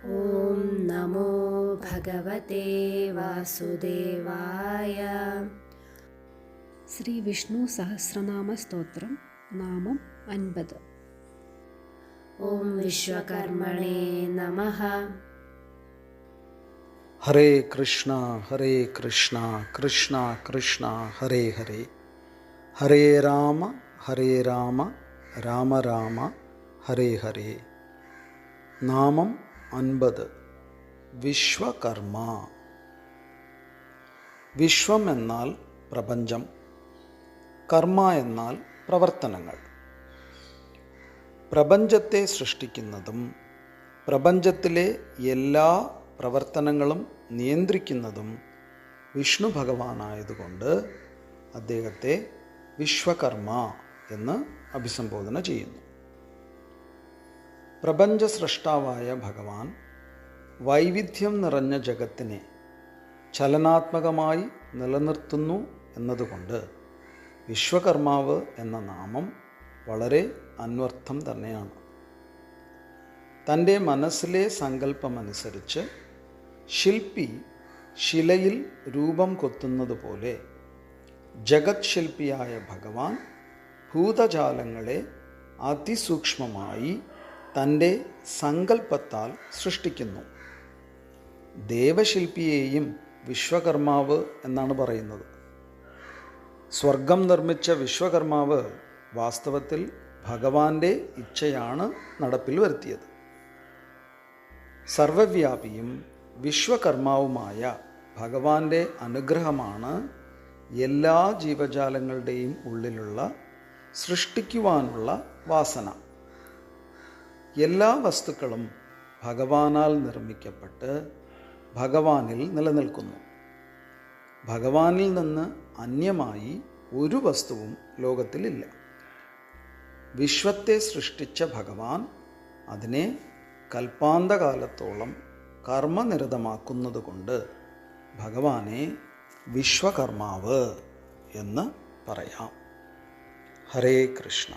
ഓം നമോ ഭഗവതേ വാസുദേവായ. ശ്രീ വിഷ്ണു സഹസ്രനാമ സ്തോത്രം നാമം 50. ഓം വിശ്വകർമ്മണേ നമഃ. ഹരേ കൃഷ്ണ കൃഷ്ണ കൃഷ്ണ ഹരേ ഹരേ, ഹരേ രാമ രാമ രാമ ഹരേ ഹരേ. നാമം 50. വിശ്വകർമ്മ. വിശ്വം എന്നാൽ പ്രപഞ്ചം, കർമ്മ എന്നാൽ പ്രവർത്തനങ്ങൾ. പ്രപഞ്ചത്തെ സൃഷ്ടിക്കുന്നതും പ്രപഞ്ചത്തിലെ എല്ലാ പ്രവർത്തനങ്ങളും നിയന്ത്രിക്കുന്നതും വിഷ്ണു ഭഗവാനായതുകൊണ്ട് അദ്ദേഹത്തെ വിശ്വകർമ്മ എന്ന് അഭിസംബോധന ചെയ്യുന്നു. പ്രപഞ്ച സൃഷ്ടാവായ ഭഗവാൻ വൈവിധ്യം നിറഞ്ഞ ജഗത്തിനെ ചലനാത്മകമായി നിലനിർത്തുന്നു എന്നതുകൊണ്ട് വിശ്വകർമാവ് എന്ന നാമം വളരെ അന്വർത്ഥം തന്നെയാണ്. തൻ്റെ മനസ്സിലെ സങ്കല്പമനുസരിച്ച് ശില്പി ശിലയിൽ രൂപം കൊത്തുന്നത് പോലെ ജഗത് ശില്പിയായ ഭഗവാൻ ഭൂതജാലങ്ങളെ അതിസൂക്ഷ്മമായി തൻ്റെ സങ്കല്പത്താൽ സൃഷ്ടിക്കുന്നു. ദേവശില്പിയെയും വിശ്വകർമാവ് എന്നാണ് പറയുന്നത്. സ്വർഗം നിർമ്മിച്ച വിശ്വകർമാവ് വാസ്തവത്തിൽ ഭഗവാന്റെ ഇച്ഛയാണ് നടപ്പിൽ വരുത്തിയത്. സർവവ്യാപിയും വിശ്വകർമാവുമായ ഭഗവാന്റെ അനുഗ്രഹമാണ് എല്ലാ ജീവജാലങ്ങളുടെയും ഉള്ളിലുള്ള സൃഷ്ടിക്കുവാനുള്ള വാസന. എല്ലാ വസ്തുക്കളും ഭഗവാനാൽ നിർമ്മിക്കപ്പെട്ട് ഭഗവാനിൽ നിലനിൽക്കുന്നു. ഭഗവാനിൽ നിന്ന് അന്യമായി ഒരു വസ്തുവും ലോകത്തിലില്ല. വിശ്വത്തെ സൃഷ്ടിച്ച ഭഗവാൻ അതിനെ കൽപ്പാന്തകാലത്തോളം കർമ്മനിരതമാക്കുന്നതുകൊണ്ട് ഭഗവാനെ വിശ്വകർമാവ് എന്ന് പറയാം. ഹരേ കൃഷ്ണ.